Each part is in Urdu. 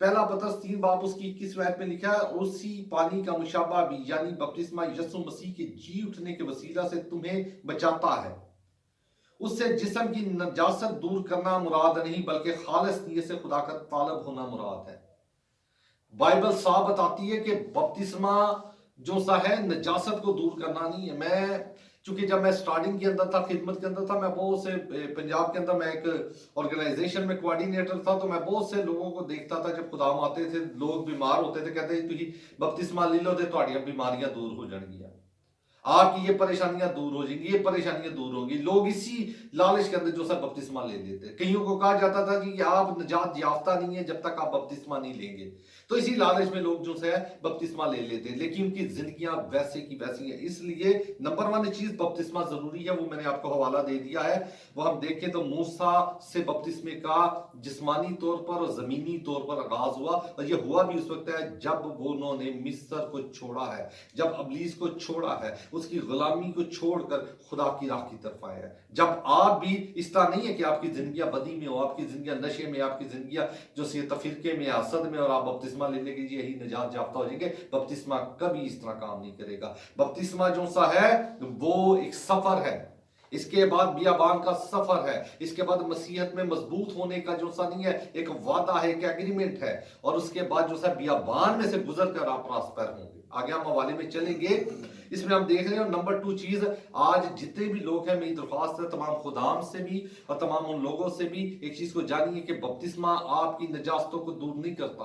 پہلا پطرس 3 باب اس کی 21 آیت میں لکھا ہے اسی پانی کا مشابہ بھی یعنی بپتسمہ یسوع مسیح کے جی اٹھنے کے وسیلہ سے تمہیں بچاتا ہے. اس سے جسم کی نجاست دور کرنا مراد نہیں بلکہ خالص نیت سے خدا کا طالب ہونا مراد ہے. بائبل صاحب بتاتی ہے کہ بپتسمہ جو سا ہے نجاست کو دور کرنا نہیں ہے. میں چونکہ جب میں سٹارٹنگ کے اندر تھا، خدمت کے اندر تھا، میں بہت سے پنجاب کے اندر میں ایک آرگنائزیشن میں کوارڈینیٹر تھا، تو میں بہت سے لوگوں کو دیکھتا تھا جب خدام آتے تھے، لوگ بیمار ہوتے تھے، کہتے ہیں تھی بپتسمہ لے لو تے تہاڈیاں بیماریاں دور ہو جان گیا، آپ کی یہ پریشانیاں دور ہو جائیں گی، یہ پریشانیاں دور ہوں گی. لوگ اسی لالچ کے اندر جو سا بپتسمہ لے لیتے. کئیوں کو کہا جاتا تھا کہ آپ نجات یافتہ نہیں ہیں جب تک آپ بپتسمہ نہیں لیں گے. تو اسی لالچ میں لوگ جو ہے بپتسمہ لے لیتے ہیں، لیکن ان کی زندگیاں ویسے کی ویسی ہیں. اس لیے نمبر 1 چیز بپتسمہ ضروری ہے، وہ میں نے آپ کو حوالہ دے دیا ہے. وہ ہم دیکھیں تو موسیٰ سے بپتسمے کا جسمانی طور پر اور زمینی طور پر آغاز ہوا، اور یہ ہوا بھی اس وقت ہے جب وہ انہوں نے مصر کو چھوڑا ہے، جب ابلیس کو چھوڑا ہے، اس کی غلامی کو چھوڑ کر خدا کی راہ کی طرف آیا ہے. جب آپ بھی اس طرح نہیں ہے کہ آپ کی زندگیاں بدی میں ہو، آپ کی زندگیاں نشے میں، آپ کی زندگیاں جو سی تفرقے میں، حسد میں، اور آپ بپتسمہ لینے کے لیے یہی نجات یافتہ ہو جائیں گے. بپتسمہ کبھی اس طرح کام نہیں کرے گا. بپتسمہ جو سا ہے وہ ایک سفر ہے، اس کے بعد بیابان کا سفر ہے، اس کے بعد مسیحیت میں مضبوط ہونے کا جو سا نہیں ہے ایک وعدہ ہے، ایک ایگریمنٹ ہے، اور اس کے بعد جو سا بیابان میں سے گزر کر آپ پراسپر ہوں گے. آگے ہم حوالے میں چلیں گے. اس میں ہم دیکھ رہے ہیں. نمبر 2 چیز، آج جتنے بھی لوگ ہیں، میری درخواست ہے تمام خدام سے بھی اور تمام ان لوگوں سے بھی ایک چیز کو جانیے کہ بپتسمہ آپ کی نجاستوں کو دور نہیں کرتا.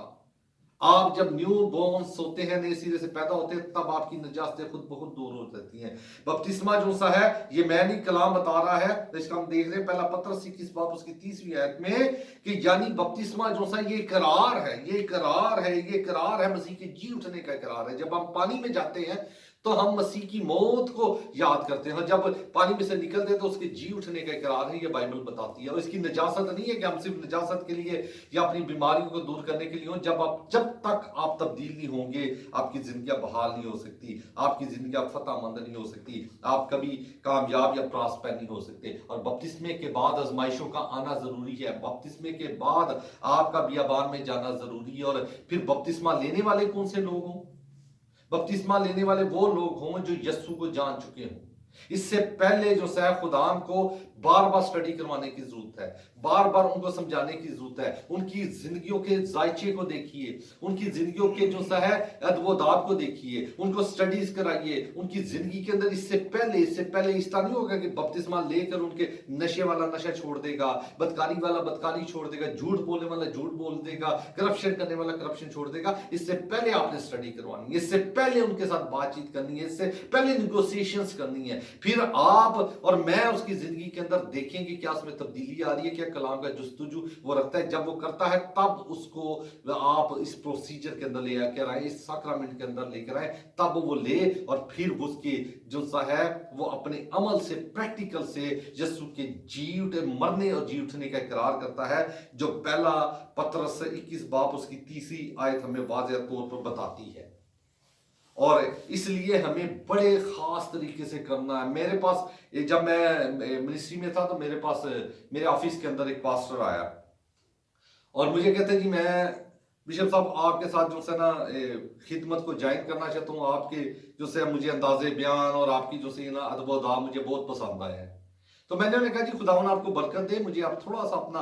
آپ جب نیو بورنز ہوتے ہیں، نئے سرے سے پیدا ہوتے ہیں، تب آپ کی نجاستیں خود بخود دور ہو جاتی ہیں. بپتسمہ جو سا ہے یہ میں نہیں کلام بتا رہا ہے، اس کا ہم دیکھ رہے ہیں پہلا پطرس 21 باب اس کی 30ویں آیت میں کہ یعنی بپتسمہ جو سا یہ اقرار ہے، یہ اقرار ہے، یہ اقرار ہے، مسیح کے جی اٹھنے کا اقرار ہے. جب ہم پانی میں جاتے ہیں تو ہم مسیح کی موت کو یاد کرتے ہیں، اور جب پانی میں سے نکلتے ہیں تو اس کے جی اٹھنے کا اقرار ہے. یہ بائبل بتاتی ہے. اور اس کی نجاست نہیں ہے کہ ہم صرف نجاست کے لیے یا اپنی بیماریوں کو دور کرنے کے لیے ہوں. جب تک آپ تبدیل نہیں ہوں گے، آپ کی زندگیاں بحال نہیں ہو سکتی، آپ کی زندگیاں فتح مند نہیں ہو سکتی، آپ کبھی کامیاب یا پراسپر نہیں ہو سکتے. اور بپتسمے کے بعد آزمائشوں کا آنا ضروری ہے. بپتسمے کے بعد آپ کا بیابان میں جانا ضروری ہے. اور پھر بپتسمہ لینے والے کون سے لوگ ہوں؟ بپتسمہ لینے والے وہ لوگ ہوں جو یسوع کو جان چکے ہوں. اس سے پہلے جو ہے خدام کو بار بار سٹڈی کروانے کی ضرورت ہے، بار بار ان کو سمجھانے کی ضرورت ہے. ان کی زندگیوں کے ذائچے کو دیکھیے، ان کی زندگیوں کے جو سا ہے ادب و داب کو دیکھیے، ان کو سٹڈیز کرائیے. ان کی زندگی کے اندر اس سے پہلے اس طرح نہیں ہوگا کہ بپتسمہ لے کر ان کے نشے والا نشہ چھوڑ دے گا، بدکاری والا بدکاری چھوڑ دے گا، جھوٹ بولنے والا جھوٹ بول دے گا، کرپشن کرنے والا کرپشن چھوڑ دے گا. اس سے پہلے آپ نے سٹڈی کروانی ہے، اس سے پہلے ان کے ساتھ بات چیت کرنی ہے، اس سے پہلے نیگوسیشنز کرنی ہے. پھر آپ اور میں اس کی زندگی کے اندر دیکھیں گے کیا اس میں تبدیلی آ رہی ہے، کیا کلام کا جستجو وہ رکھتا ہے. جب وہ کرتا ہے تب اس کو آپ اس پروسیجر کے اندر لے کر آئیں، اس ساکرامنٹ کے اندر لے کر آئیں، تب وہ لے اور پھر اس کے جو سا ہے وہ اپنے عمل سے، پریکٹیکل سے یسوع کے مرنے اور جی اٹھنے کا اقرار کرتا ہے، جو پہلا پطرس 21 باب اس کی 30 آیت ہمیں واضح طور پر بتاتی ہے. اور اس لیے ہمیں بڑے خاص طریقے سے کرنا ہے. میرے پاس جب میں منسٹری میں تھا تو میرے پاس میرے آفس کے اندر ایک پاسٹر آیا اور مجھے کہتے ہیں جی میں بشپ صاحب آپ کے ساتھ جو ہے نا خدمت کو جوائن کرنا چاہتا ہوں. آپ کے جو سے مجھے انداز بیان اور آپ کی جو سے نا ادب و داب مجھے بہت پسند آیا ہے. تو میں نے انہیں کہا جی خداوند آپ کو برکت دے، مجھے آپ تھوڑا سا اپنا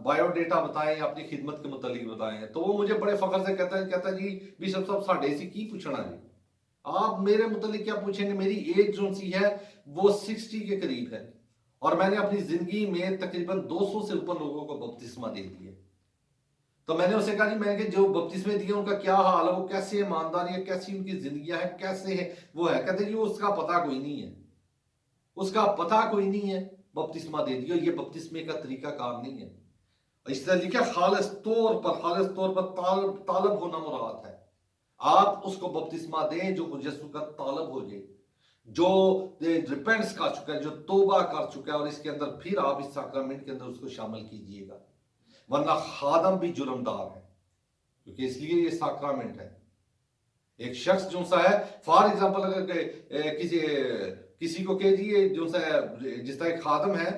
بایو ڈیٹا بتائیں، اپنی خدمت کے متعلق بتائیں. تو وہ مجھے بڑے فخر سے کہتا ہے جی بشپ صاحب ساڈے سی کی پوچھنا جی، آپ میرے متعلق کیا پوچھیں گے؟ میری ایج جو سی ہے وہ 60 کے قریب ہے، اور میں نے اپنی زندگی میں تقریباً 200 سے اوپر لوگوں کو بپتسمہ دے دیے. تو میں نے اسے کہا جی میں نے کہ جو بپتسمے دیے ان کا کیا حال ہے، وہ کیسے ایمانداری ہے، کیسی ان کی زندگیاں ہیں، کیسے ہے وہ ہے. کہتے جی اس کا پتہ کوئی نہیں ہے، اس کا پتہ کوئی نہیں ہے، بپتسمہ دے دیو. یہ بپتسمے کا طریقہ کار نہیں ہے. اس طرح لکھا خالص طور پر طالب ہونا مراد ہے. آپ اس کو بپتسمہ دیں جو یسوع کا طالب ہو جائے، جو ریپینٹس کر چکا ہے، جو توبہ کر چکا ہے، اور اس کے اندر پھر آپ اس ساکرامنٹ کے اندر اس کو شامل کیجئے گا. ورنہ خادم بھی جرمدار ہے، کیونکہ اس لیے یہ ساکرامنٹ ہے. ایک شخص جو سا ہے فار ایگزامپل اگر کسی کو کہہ دیے جو سا ہے جس طرح ایک خادم ہے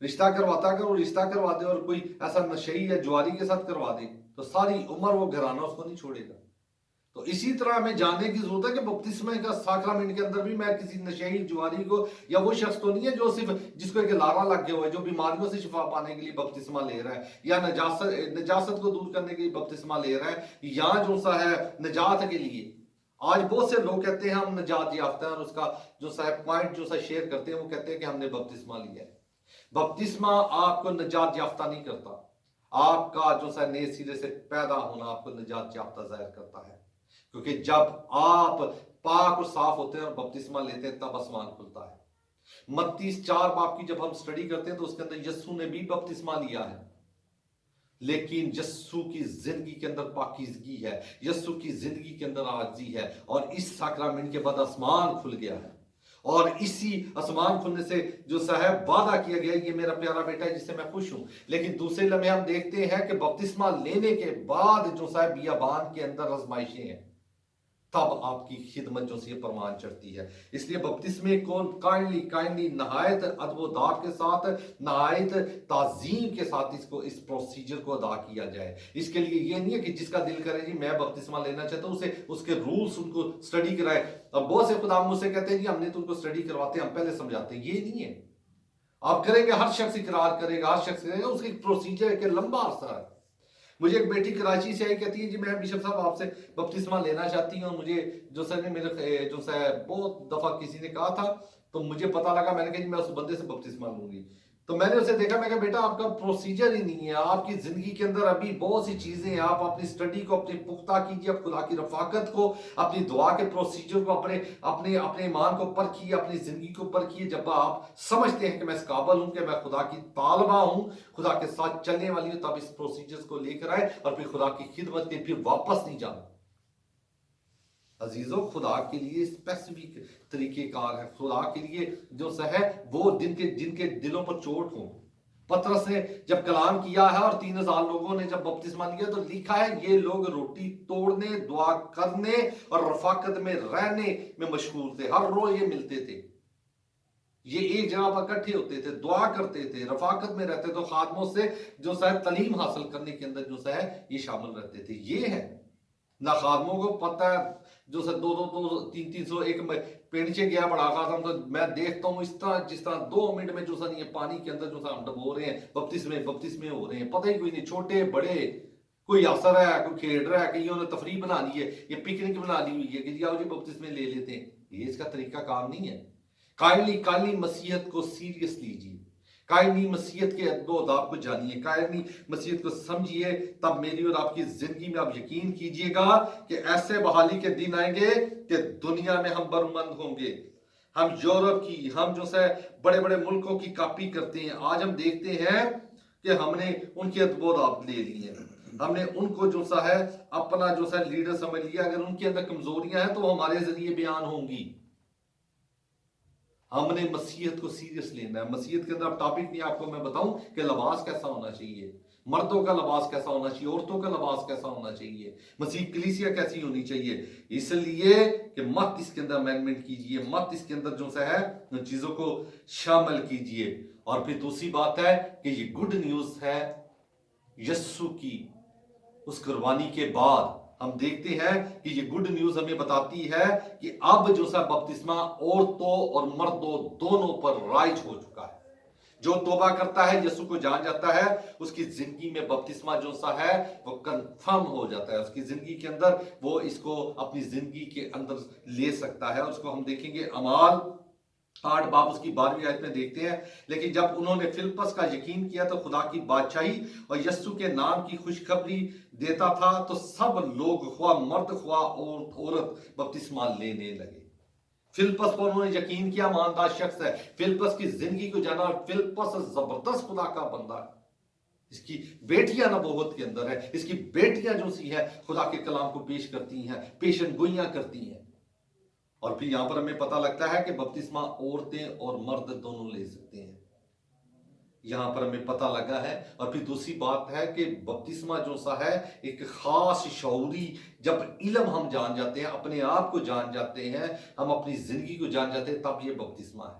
رشتہ کرواتا، اگر وہ رشتہ کروا دے اور کوئی ایسا نشئی یا جواری کے ساتھ کروا دے تو ساری عمر وہ گھرانہ اس کو نہیں چھوڑے گا۔ تو اسی طرح ہمیں جاننے کی ضرورت ہے کہ بپتسمہ کا ساکرامنٹ کے اندر بھی میں کسی نشئی جواری کو، یا وہ شخص تو نہیں ہے جو صرف جس کو ایک لارا لگ گیا ہوا ہے، جو بیماریوں سے شفا پانے کے لیے بپتسمہ لے رہا ہے، یا نجاست کو دور کرنے کے لیے بپتسمہ لے رہا ہے، یا جو سا ہے نجات کے لیے۔ آج بہت سے لوگ کہتے ہیں ہم نجات یافتہ ہیں، اور اس کا جو سا پوائنٹ جو سا شیئر کرتے ہیں وہ کہتے ہیں کہ ہم نے بپتسمہ لیا ہے۔ بپتسمہ آپ کو نجات یافتہ نہیں کرتا، آپ کا جو سا نئے سرے سے پیدا ہونا آپ کو نجات یافتہ ظاہر کرتا ہے، کیونکہ جب آپ پاک اور صاف ہوتے ہیں اور بپتسمہ لیتے ہیں تب آسمان کھلتا ہے۔ متی 4 باب کی جب ہم سٹڈی کرتے ہیں تو اس کے اندر یسوع نے بھی بپتسمہ لیا ہے، لیکن یسوع کی زندگی کے اندر پاکیزگی ہے، یسوع کی زندگی کے اندر عاجزی ہے، اور اس ساکرامنٹ کے بعد آسمان کھل گیا ہے، اور اسی آسمان کھلنے سے جو صاحب وعدہ کیا گیا یہ میرا پیارا بیٹا ہے جس سے میں خوش ہوں۔ لیکن دوسرے لمحے ہم دیکھتے ہیں کہ بپتسمہ لینے کے بعد جو صاحب بیابان کے اندر آزمائشیں ہیں، تب آپ کی خدمت جو سی پروان چڑھتی ہے۔ اس لیے بپتسمے کو کائنڈلی نہایت ادب و داد کے ساتھ، نہایت تعظیم کے ساتھ اس پروسیجر کو ادا کیا جائے۔ اس کے لیے یہ نہیں ہے کہ جس کا دل کرے جی میں بپتسمہ لینا چاہتا ہوں اسے اس کے رولز ان کو سٹڈی کرائے۔ اب بہت سے خدا مجھ سے کہتے ہیں جی ہم نے تو ان کو سٹڈی کرواتے ہیں، ہم پہلے سمجھاتے ہیں، یہ نہیں ہے۔ آپ کریں گے، ہر شخص اقرار کرے گا، ہر شخص کرے گا، اس کی پروسیجر ہے کہ لمبا عرصہ ہے۔ مجھے ایک بیٹی کراچی سے آئی، کہتی ہے جی میں بشپ صاحب آپ سے بپتسمہ لینا چاہتی ہوں، مجھے جو سر نے میرے جو سر بہت دفعہ کسی نے کہا تھا تو مجھے پتا لگا، میں نے کہا جی میں اس بندے سے بپتسمہ لوں گی۔ تو میں نے اسے دیکھا، میں کہا بیٹا آپ کا پروسیجر ہی نہیں ہے، آپ کی زندگی کے اندر ابھی بہت سی چیزیں ہیں، آپ اپنی سٹڈی کو اپنی پختہ کیجیے، خدا کی رفاقت کو، اپنی دعا کے پروسیجر کو، اپنے ایمان کو پرکھیے، اپنی زندگی کو پرکھیے۔ جب آپ سمجھتے ہیں کہ میں اس قابل ہوں کہ میں خدا کی طالبہ ہوں، خدا کے ساتھ چلنے والی ہوں، تب اس پروسیجرز کو لے کر آئے اور پھر خدا کی خدمت کے پھر واپس نہیں جانا۔ عزیزو خدا کے لیے اسپیسیفک طریقہ کار ہے، خدا کے لیے جو ہے وہ جن کے دلوں پر چوٹ ہوں۔ پطرس نے جب کلام کیا ہے اور 3000 لوگوں نے جب بپتسمہ لیا تو لکھا ہے یہ لوگ روٹی توڑنے، دعا کرنے اور رفاقت میں رہنے میں مشغول تھے، ہر روز یہ ملتے تھے، یہ ایک جگہ پر اکٹھے ہوتے تھے، دعا کرتے تھے، رفاقت میں رہتے تو خادموں سے جو شاید تعلیم حاصل کرنے کے اندر جو ہے یہ شامل رہتے تھے۔ یہ ہے نہ خادموں کو پتہ ہے جو سر 200-300 ایک پیڑچے گیا بڑا خادم، تو میں دیکھتا ہوں اس طرح جس طرح 2 منٹ میں جو سر یہ پانی کے اندر جو سر ہم ڈبو رہے ہیں، بپتسمے ہو رہے ہیں، پتہ ہی کوئی نہیں، چھوٹے بڑے، کوئی اثر ہے، کوئی کھیل رہا ہے، کہیں انہوں نے تفریح بنا لی ہے، یہ پکنک بنا لی ہوئی ہے کہ جی آؤ جی بپتسمے لے لیتے ہیں۔ یہ اس کا طریقہ کار نہیں ہے۔ کائنڈلی مسیحیت کو سیریس لیجیے، کائنڈلی مسیحیت کے ادب و آداب کو جانیے، کائنڈلی مسیحیت کو سمجھیے، تب میری اور آپ کی زندگی میں آپ یقین کیجئے گا کہ ایسے بحالی کے دن آئیں گے کہ دنیا میں ہم برمند ہوں گے۔ ہم یورپ کی، ہم جو سے بڑے بڑے ملکوں کی کاپی کرتے ہیں، آج ہم دیکھتے ہیں کہ ہم نے ان کے ادب و آداب لے لیے ہیں، ہم نے ان کو جو سا ہے اپنا جو سا لیڈر سمجھ لیا۔ اگر ان کے اندر کمزوریاں ہیں تو وہ ہمارے ذریعے بیان ہوں گی۔ ہم نے مسیحیت کو سیریس لینا ہے۔ مسیحیت کے اندر اب ٹاپک نہیں آپ کو میں بتاؤں کہ لباس کیسا ہونا چاہیے، مردوں کا لباس کیسا ہونا چاہیے، عورتوں کا لباس کیسا ہونا چاہیے، مسیح کلیسیا کیسی ہونی چاہیے، اس لیے کہ مت اس کے اندر امینڈمنٹ کیجئے، مت اس کے اندر جو ہے ان چیزوں کو شامل کیجئے۔ اور پھر دوسری بات ہے کہ یہ گڈ نیوز ہے یسوع کی اس قربانی کے بعد ہم دیکھتے ہیں کہ یہ گڈ نیوز ہمیں بتاتی ہے کہ اب جو سا بپتسمہ عورتوں اور مردوں دونوں پر رائج ہو چکا ہے۔ جو توبہ کرتا ہے، یسوع کو جان جاتا ہے، اس کی زندگی میں بپتسمہ جو سا ہے وہ کنفرم ہو جاتا ہے، اس کی زندگی کے اندر وہ اس کو اپنی زندگی کے اندر لے سکتا ہے۔ اس کو ہم دیکھیں گے اعمال 8 باب اس کی 12ویں آیت میں دیکھتے ہیں، لیکن جب انہوں نے فلپس کا یقین کیا تو خدا کی بادشاہی اور یسوع کے نام کی خوشخبری دیتا تھا تو سب لوگ خواہ مرد خواہ عورت بپتسمہ لینے لگے۔ فلپس پر انہوں نے یقین کیا، ایماندار شخص ہے، فلپس کی زندگی کو جانا، فلپس زبردست خدا کا بندہ ہے، اس کی بیٹیاں نبوت کے اندر ہے، اس کی بیٹیاں جو سی ہے خدا کے کلام کو پیش کرتی ہیں، پیشن گوئیاں کرتی ہیں۔ اور پھر یہاں پر ہمیں پتہ لگتا ہے کہ بپتسمہ عورتیں اور مرد دونوں لے سکتے ہیں، یہاں پر ہمیں پتہ لگا ہے۔ اور پھر دوسری بات ہے کہ بپتسمہ جو سا ہے ایک خاص شعوری، جب علم ہم جان جاتے ہیں، اپنے آپ کو جان جاتے ہیں، ہم اپنی زندگی کو جان جاتے ہیں، تب یہ بپتسمہ ہے۔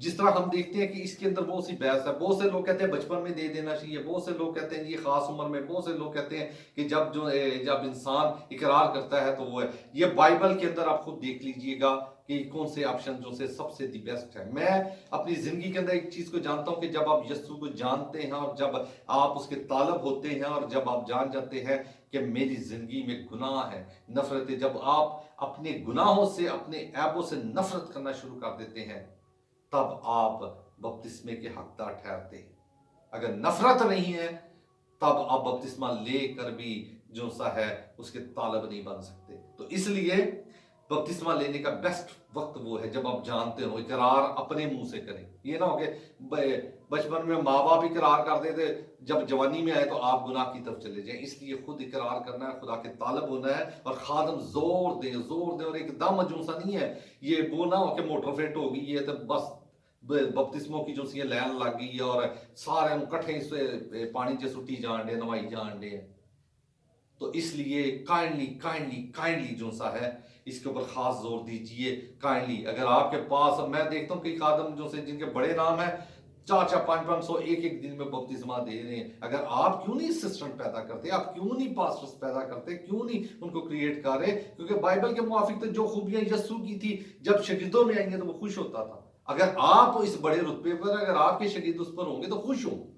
جس طرح ہم دیکھتے ہیں کہ اس کے اندر بہت سی بحث ہے. بہت سے لوگ کہتے ہیں بچپن میں دے دینا چاہیے, بہت سے لوگ کہتے ہیں یہ خاص عمر میں, بہت سے لوگ کہتے ہیں کہ جب انسان اقرار کرتا ہے تو وہ ہے. یہ بائبل کے اندر آپ خود دیکھ لیجئے گا کہ کون سے آپشن جو سے سب سے دی بیسٹ ہے. میں اپنی زندگی کے اندر ایک چیز کو جانتا ہوں کہ جب آپ یسوع کو جانتے ہیں اور جب آپ اس کے طالب ہوتے ہیں اور جب آپ جان جاتے ہیں کہ میری زندگی میں گناہ ہے, نفرت ہے, جب آپ اپنے گناہوں سے, اپنے عیبوں سے نفرت کرنا شروع کر دیتے ہیں, تب آپ بپتسمے کے حقدار ٹھہرتے ہیں. اگر نفرت نہیں ہے تب آپ بپتسمہ لے کر بھی جو سا ہے اس کے طالب نہیں بن سکتے. تو اس لیے بپتسمہ لینے کا بیسٹ وقت وہ ہے جب آپ جانتے ہو, اقرار اپنے منہ سے کریں. یہ نہ ہو کہ بچپن میں ماں باپ اقرار کرتے تھے, جب جوانی میں آئے تو آپ گناہ کی طرف چلے جائیں. اس لیے خود اقرار کرنا ہے, خدا کے طالب ہونا ہے, اور خادم زور دے اور ایک دم جو سا نہیں ہے یہ وہ نہ ہو کہ موٹر فٹ ہو گئی ہے تو بس بپتسموں کی جو سی لین لگ گئی ہے اور سارے کٹھے سے پانی چ سٹی جان دے, نوائی جان دے. تو اس لیے کائنڈلی جو سا ہے اس کے اوپر خاص زور دیجئے. کائنڈلی اگر آپ کے پاس, میں دیکھتا ہوں کئی خادم جو سے جن کے بڑے نام ہیں 400-500 ایک دن میں بپتسمہ دے رہے ہیں. اگر آپ کیوں نہیں اسسٹنٹ پیدا کرتے, آپ کیوں نہیں پاسٹرز پیدا کرتے, کیوں نہیں ان کو کریٹ کر رہے؟ کیونکہ بائبل کے موافق تو جو خوبیاں یسوع کی تھی جب شاگردوں میں آئیں گے تو وہ خوش ہوتا تھا. اگر آپ اس بڑے رتبے پر, اگر آپ کے شاگرد اس پر ہوں گے تو خوش ہوں.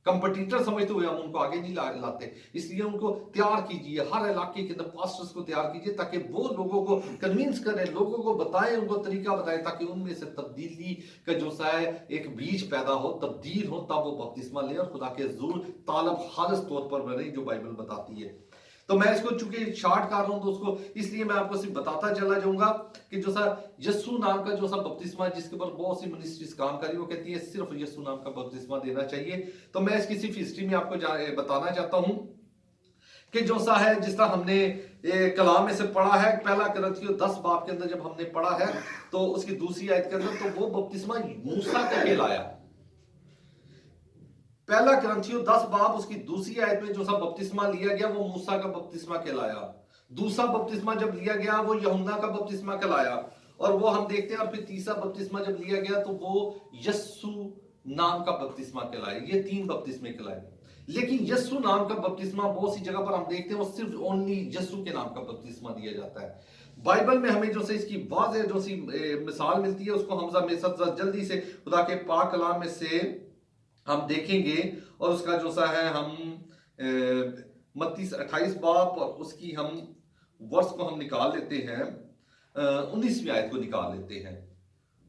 کمپٹیٹر سمجھتے ہوئے ہم ان کو آگے نہیں لاتے. اس لیے ان کو تیار کیجئے, ہر علاقے کے اندر پاسٹرز کو تیار کیجئے تاکہ وہ لوگوں کو کنوینس کریں, لوگوں کو بتائیں, ان کو طریقہ بتائیں تاکہ ان میں سے تبدیلی کا جو سا ہے ایک بیج پیدا ہو, تبدیل ہو, تب وہ بپتسمہ لیں اور خدا کے حضور طالب خالص طور پر بنے جو بائبل بتاتی ہے. تو میں اس کو چونکہ شارٹ کر رہا ہوں تو اس کو اس لیے میں آپ کو صرف بتاتا چلا جاؤں گا کہ جو سا یسوع نام کا جو سا بپتسمہ جس کے اوپر بہت سی منسٹریز کام کری, وہ کہتی ہے صرف یسوع نام کا بپتسمہ دینا چاہیے. تو میں اس کی صرف ہسٹری میں آپ کو بتانا چاہتا ہوں کہ جو سا ہے جس طرح ہم نے کلام میں سے پڑھا ہے, پہلا کرنتھیوں 10 باب کے اندر جب ہم نے پڑھا ہے تو اس کی دوسری آیت کے اندر تو وہ بپتسمہ موسیٰ کا کہلایا. پہلا کرنتھیوں 10 باب اس کی دوسری آیت میں جو سا بپتسمہ لیا گیا وہ موسیٰ کا بپتسمہ کہلایا. دوسرا بپتسمہ جب لیا گیا وہ یوحنا کا بپتسمہ کہلایا. اور وہ ہم دیکھتے ہیں, اور پھر تیسرا بپتسمہ جب لیا گیا تو وہ یسوع نام کا بپتسمہ کہلایا. یہ 3 بپتسمے کہلائے. لیکن یسوع نام کا بپتسمہ بہت سی جگہ پر ہم دیکھتے ہیں وہ صرف اونلی یسوع کے نام کا بپتسمہ دیا جاتا ہے. بائبل میں ہمیں جو سے اس کی واضح جو سی مثال ملتی ہے اس کو ہم جلدی سے خدا کے پاک کلام میں سے ہم دیکھیں گے, اور اس کا جو سا ہے ہم متی 28 باب اور اس کی ہم ورس کو ہم نکال لیتے ہیں, 19ویں آیت کو نکال لیتے ہیں.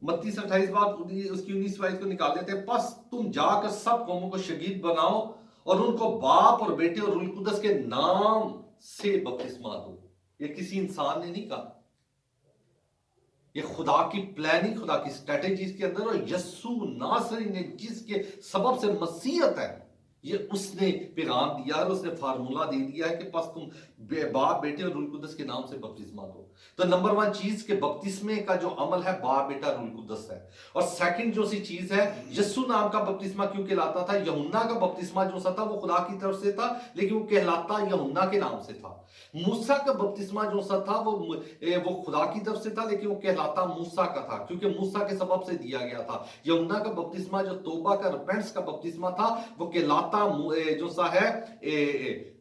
متی 28 باب اس کی 19ویں آیت کو نکال لیتے ہیں. پس تم جا کر سب قوموں کو شاگرد بناؤ اور ان کو باپ اور بیٹے اور روح القدس کے نام سے بپتسمہ دو. یہ کسی انسان نے نہیں کہا, یہ خدا کی پلاننگ, خدا کی اسٹریٹجی اس کے اندر, اور یسوع ناصری نے جس کے سبب سے مسیحیت ہے یہ اس نے پیغام دیا ہے, اس نے فارمولہ دے دیا ہے کہ پس تم باپ بیٹے اور روح القدس کے نام سے بپتسمہ دو. تو نمبر 1 چیز کہ بپتسمے کا جو عمل ہے باپ بیٹا روح القدس ہے. اور سیکنڈ جو سی چیز ہے, یسوع نام کا بپتسمہ کیوں کہلاتا تھا؟ یوحنا کا بپتسمہ جو سا تھا وہ خدا کی طرف سے تھا لیکن وہ کہلاتا یوحنا کے نام سے تھا. موسیٰ کا بپتسمہ جو سا تھا وہ خدا کی طرف سے تھا لیکن وہ کہلاتا موسیٰ کا تھا کیونکہ موسیٰ کے سبب سے دیا گیا تھا. یوحنا کا بپتسمہ جو توبہ کا رپینٹس کا بپتسمہ تھا وہ کہلاتا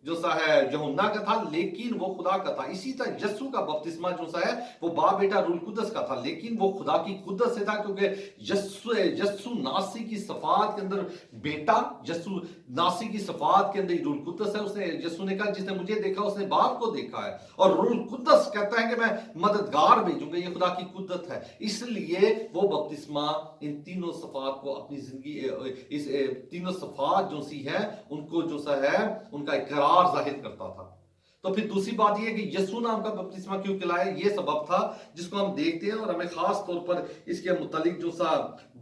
جو سا ہے یوحنا کا تھا لیکن وہ خدا کا تھا. اسی طرح یسوع کا بپتسمہ جو سا ہے وہ باپ بیٹا روح القدس کا تھا لیکن وہ خدا کی قدرت سے تھا, کیونکہ یسوع ناصری کی صفات کے اندر بیٹا, یسوع ناصری کی صفات کے اندر روح القدس ہے. اس نے یسوع نے کہا جس نے مجھے دیکھا اس نے باپ کو دیکھا ہے, اور روح القدس کہتا ہے کہ میں مددگار بھیجوں گا. یہ خدا کی قدرت ہے. اس لیے وہ بپتسمہ ان تینوں صفات کو اپنی زندگی, اس تینوں صفات جو سی ہے ان کو جو سا ہے ان کا اقرار ظاہر کرتا تھا. تو پھر دوسری بات یہ ہے کہ یسوع نام کا بپتسمہ کیوں کہلایا, یہ سبب تھا جس کو ہم دیکھتے ہیں, اور ہمیں خاص طور پر اس کے متعلق جو سا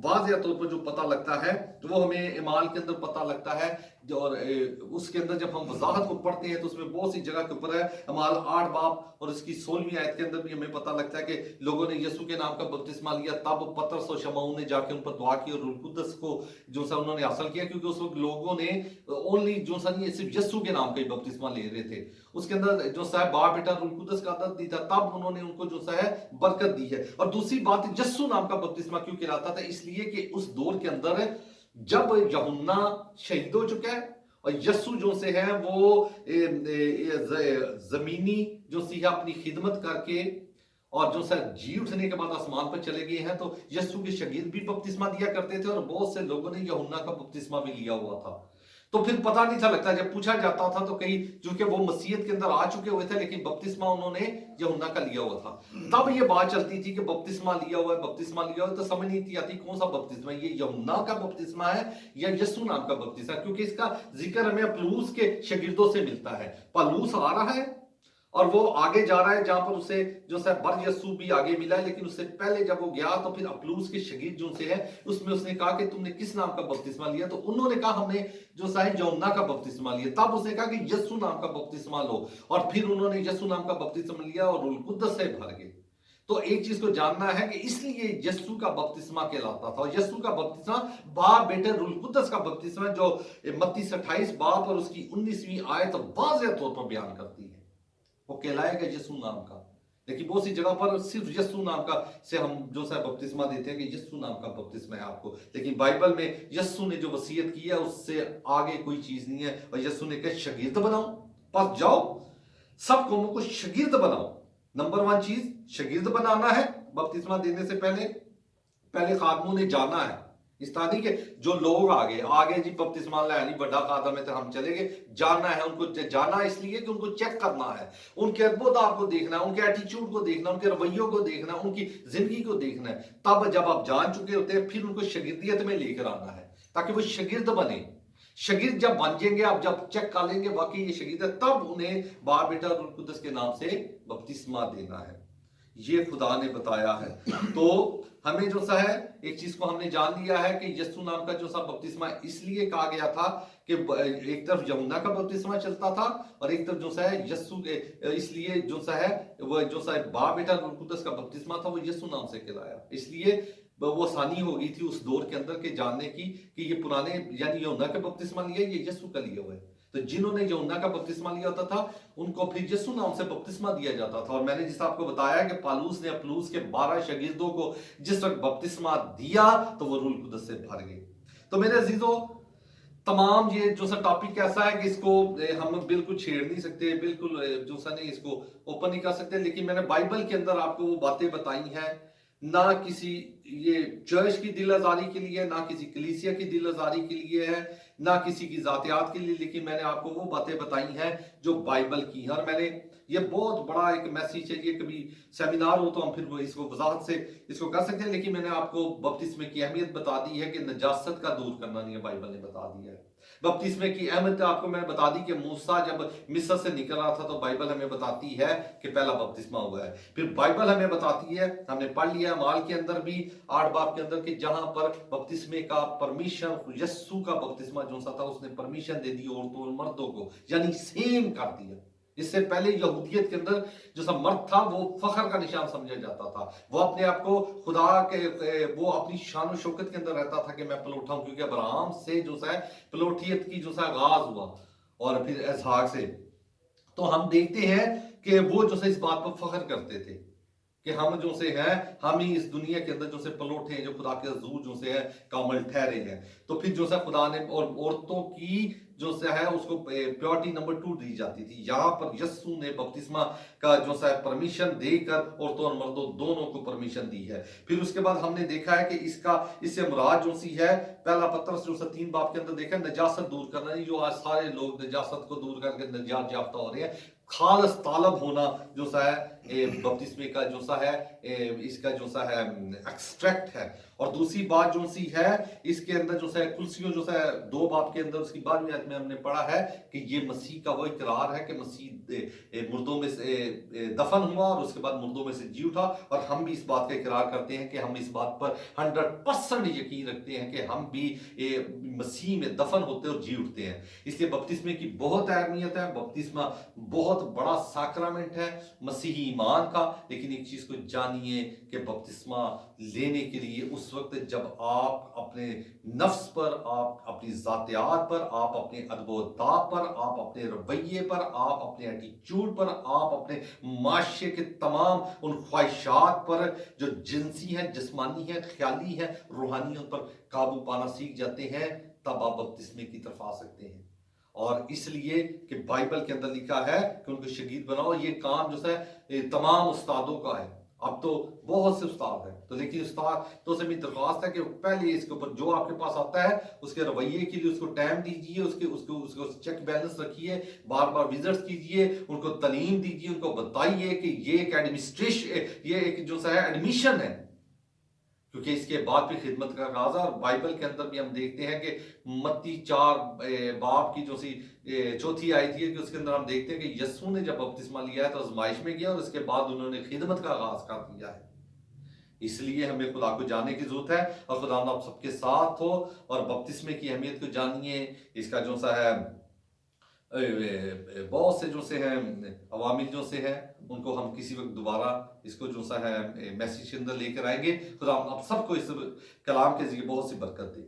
واضح طور پر جو پتہ لگتا ہے وہ ہمیں اعمال کے اندر پتہ لگتا ہے اور اس کے اندر جب ہم وضاحت کو پڑھتے ہیں تو اس میں بہت سی جگہ کے اوپر ہے. ہمارا 8 باب اور اس کی 16ویں آیت کے اندر بھی ہمیں پتہ لگتا ہے کہ لوگوں نے یسوع کے نام کا بپتسمہ لیا. تب پطرس اور شمعون نے جا کے ان پر دعا کی اور روح القدس کو جو سا انہوں نے حاصل کیا, کیونکہ اس وقت لوگوں نے اونلی جو سا نہیں صرف یسوع کے نام کا ہی بپتسمہ لے رہے تھے. اس کے اندر جو سا باپ بیٹا روح القدس کا عدد دی تھا, تب انہوں نے ان کو جو سا ہے برکت دی ہے. اور دوسری بات, یسوع نام کا بپتسمہ کیوں کہلاتا تھا؟ اس لیے کہ اس دور کے اندر جب یوحنا شہید ہو چکا ہے اور یسوع جو سے ہے وہ زمینی جو سی ہے اپنی خدمت کر کے اور جو سر جی اٹھنے کے بعد آسمان پر چلے گئے ہیں, تو یسوع کے شاگرد بھی بپتسمہ دیا کرتے تھے اور بہت سے لوگوں نے یوحنا کا بپتسمہ بھی لیا ہوا تھا. تو پھر پتہ نہیں تھا لگتا, جب پوچھا جاتا تھا تو کئی چونکہ وہ مسیحیت کے اندر آ چکے ہوئے تھے لیکن بپتسمہ انہوں نے یوحنا کا لیا ہوا تھا. تب یہ بات چلتی تھی کہ بپتسمہ لیا ہوا ہے, بپتسمہ لیا ہوا ہے, تو سمجھ نہیں تھی آتی کون سا بپتسمہ, یہ یوحنا کا بپتسمہ ہے یا یسوع نام کا بپتسمہ, کیونکہ اس کا ذکر ہمیں اپلوس کے شاگردوں سے ملتا ہے. پالوس آ رہا ہے اور وہ آگے جا رہا ہے جہاں پر اسے جو ہے بر یسوع بھی آگے ملا ہے, لیکن اس سے پہلے جب وہ گیا تو پھر اپلوس کے شاگرد جو سے ہے اس میں اس نے کہا کہ تم نے کس نام کا بپتسمہ لیا؟ تو انہوں نے کہا ہم نے جو ہے یوحنا کا بپتسمہ لیا. تب اس نے کہا کہ یسوع نام کا بپتسمہ لو, اور پھر انہوں نے یسوع نام کا بپتسمہ لیا اور روح القدس سے بھر گئے. تو ایک چیز کو جاننا ہے کہ اس لیے یسوع کا بپتسمہ کہلاتا تھا, اور یسوع کا بپتسمہ باپ بیٹے روح القدس کا بپتسمہ جو متی 28 باب اور اس کی 19ویں آیت واضح طور پر بیان کرتی ہے, وہ کہلائے گا یسوع نام کا. لیکن بہت سی جگہ پر صرف یسوع نام کا سے ہم جو سا بپتسمہ دیتے ہیں کہ یسوع نام کا بپتسمہ ہے آپ کو, لیکن بائبل میں یسوع نے جو وصیت کی ہے اس سے آگے کوئی چیز نہیں ہے. اور یسوع نے کہا شاگرد بناؤ, پس جاؤ سب قوموں کو شاگرد بناؤ. نمبر 1 چیز شاگرد بنانا ہے. بپتسمہ دینے سے پہلے خادموں نے جانا ہے. اس طرح نہیں کہ جو لوگ آگے جی بپتسمہ لے بڑا خادم ہے تو ہم چلے گئے. جانا ہے ان کو, جانا اس لیے کہ ان کو چیک کرنا ہے, ان کے ادبودار کو دیکھنا ہے, ان کے ایٹیچیوڈ کو دیکھنا ہے, ان کے رویوں کو دیکھنا ہے, ان کی زندگی کو دیکھنا ہے. تب جب آپ جان چکے ہوتے ہیں پھر ان کو شاگردیت میں لے کر آنا ہے تاکہ وہ شاگرد بنے. شاگرد جب بن جائیں گے, آپ جب چیک کر لیں گے واقعی یہ شاگرد ہے, تب انہیں باپ بیٹا روح القدس کے نام سے بپتسمہ دینا ہے. یہ خدا نے بتایا ہے. تو ہمیں جو سا ہے ایک چیز کو ہم نے جان لیا ہے کہ یسوع نام کا جو سا بپتسمہ اس لیے کہا گیا تھا کہ ایک طرف یوحنا کا بپتسمہ چلتا تھا اور ایک طرف جو سا ہے یسوع, اس لیے جو سا ہے وہ جو سا باپ بیٹا روح القدس کا بپتسمہ تھا وہ یسوع نام سے کہلایا. اس لیے وہ آسانی ہو گئی تھی اس دور کے اندر کے جاننے کی کہ یہ پرانے یعنی یوحنا کا بپتسمہ لیا, یہ یسوع کا لیا ہوا ہے. تو جنہوں نے یوحنا کا بپتسمہ لیا ہوتا تھا ان کو پھر یسوع نام سے بپتسمہ دیا جاتا تھا. اور میں نے جس آپ کو بتایا کہ پالوس نے اپلوس کے 12 شاگردوں کو جس وقت بپتسمہ دیا تو وہ روح القدس سے بھر گئے. تو میرے عزیزو, تمام یہ جو سا ٹاپک ایسا ہے کہ اس کو ہم بالکل چھیڑ نہیں سکتے, بالکل جو سا نہیں اس کو اوپن نہیں کر سکتے, لیکن میں نے بائبل کے اندر آپ کو وہ باتیں بتائی ہیں, نہ کسی یہ چرچ کی دل آزاری کے لیے, نہ کسی کلیسیا کی دل آزاری کے لیے ہے, نہ کسی کی ذاتیات کے لیے, لیکن میں نے آپ کو وہ باتیں بتائی ہیں جو بائبل کی ہیں. اور میں نے یہ بہت بڑا ایک میسیج ہے, یہ کبھی سیمینار ہو تو ہم پھر اس کو وضاحت سے اس کو کر سکتے ہیں, لیکن میں نے آپ کو بپتسمے کی اہمیت بتا دی ہے کہ نجاست کا دور کرنا نہیں ہے, بائبل نے بتا دیا ہے. بپتسمے کی اہمیت آپ کو میں نے بتا دی کہ موسیٰ جب مصر سے نکل رہا تھا تو بائبل ہمیں بتاتی ہے کہ پہلا بپتسمہ ہوا ہے. پھر بائبل ہمیں بتاتی ہے, ہم نے پڑھ لیا مال کے اندر بھی 8 باب کے اندر کہ جہاں پر بپتسمے کا پرمیشن یسوع کا بپتسمہ جو سا تھا اس نے پرمیشن دے دی عورتوں اور مردوں کو, یعنی سیم کر دیا. اس سے پہلے یہودیت کے اندر جو سا مرد تھا وہ فخر کا نشان سمجھا جاتا تھا, وہ اپنے آپ کو خدا کے وہ اپنی شان و شوکت کے اندر رہتا تھا کہ میں پلوٹا ہوں, کیونکہ ابراہم سے جو سا پلوٹیت کی جو سا آغاز ہوا اور پھر اسحاق سے. تو ہم دیکھتے ہیں کہ وہ جو سا اس بات پر فخر کرتے تھے کہ ہم جو سے ہیں, ہم ہی اس دنیا کے اندر جو سے پلوٹے ہیں, جو خدا کے حضور جو سے ہے کامل ٹھہرے ہیں. تو پھر جو سا خدا نے اور عورتوں کی جو سے ہے اس کو پیورٹی نمبر 2 دی جاتی تھی. یہاں پر یسوع نے بپتسمہ کا جو سا پرمیشن دے کر عورتوں اور مردوں دونوں کو پرمیشن دی ہے. پھر اس کے بعد ہم نے دیکھا ہے کہ اس سے مراد جو سی ہے پہلا پترس جو 3 باب کے اندر دیکھا نجاست دور کرنا نہیں, جو آج سارے لوگ نجاست کو دور کر کے نجات یافتہ ہو رہے ہیں. خالص طالب ہونا جو سا ہے بپتسمے کا جو سا ہے اس کا جو سا ہے ایکسٹریکٹ ہے. اور دوسری بات جو سی ہے اس کے اندر جو ہے کلسیوں جو ہے 2 باب کے اندر اس کی 12ویں آیت میں ہم نے پڑھا ہے کہ یہ مسیح کا وہ اقرار ہے کہ مسیح مردوں میں سے دفن ہوا اور اس کے بعد مردوں میں سے جی اٹھا، اور ہم بھی اس بات کا اقرار کرتے ہیں کہ ہم اس بات پر 100% یقین رکھتے ہیں کہ ہم بھی مسیح میں دفن ہوتے اور جی اٹھتے ہیں۔ اس لیے بپتسمے کی بہت اہمیت ہے، بپتسمہ بہت بڑا ساکرامنٹ ہے مسیحی ایمان کا، لیکن ایک چیز کو جانیے کہ بپتسمہ لینے کے لیے اس وقت جب آپ اپنے نفس پر، آپ اپنی ذاتیات پر، آپ اپنے ادب و داب پر، آپ اپنے رویے پر، آپ اپنے ایٹیچیوڈ پر، آپ اپنے معاشرے کے تمام ان خواہشات پر جو جنسی ہیں، جسمانی ہیں، خیالی ہیں، روحانی، ان پر قابو پانا سیکھ جاتے ہیں، تب آپ بپتسمے کی طرف آ سکتے ہیں۔ اور اس لیے کہ بائبل کے اندر لکھا ہے کہ ان کو شگید بناؤ، یہ کام جو ہے تمام استادوں کا ہے۔ اب تو بہت سے استاد ہیں، تو لیکن استاد تو سے میری درخواست ہے کہ پہلے اس کے اوپر جو آپ کے پاس آتا ہے اس کے رویے کے لیے اس کو ٹائم دیجیے، اس کو چیک بیلنس رکھیے، بار بار وزٹس کیجیے، ان کو تعلیم دیجیے، ان کو بتائیے کہ یہ ایک ایڈمنسٹریشن، یہ ایک جو ہے ایڈمیشن ہے، کیونکہ اس کے بعد بھی خدمت کا آغاز ہے۔ اور بائبل کے اندر بھی ہم دیکھتے ہیں کہ متی 4 باب کی جو سی 4 آیت ہے کہ اس کے اندر ہم دیکھتے ہیں کہ یسوع نے جب بپتسمہ لیا ہے تو آزمائش میں گیا اور اس کے بعد انہوں نے خدمت کا آغاز کر دیا ہے۔ اس لیے ہمیں خدا کو جاننے کی ضرورت ہے، اور خدا آپ سب کے ساتھ ہو، اور بپتسمے کی اہمیت کو جانیے۔ اس کا جو سا ہے بہت سے جو سے ہیں عوامل جو سے ہیں ان کو ہم کسی وقت دوبارہ اس کو جو سا ہے میسیج کے اندر لے کر آئیں گے۔ خدا آپ سب کو اس کلام کے ذریعے بہت سی برکت دے۔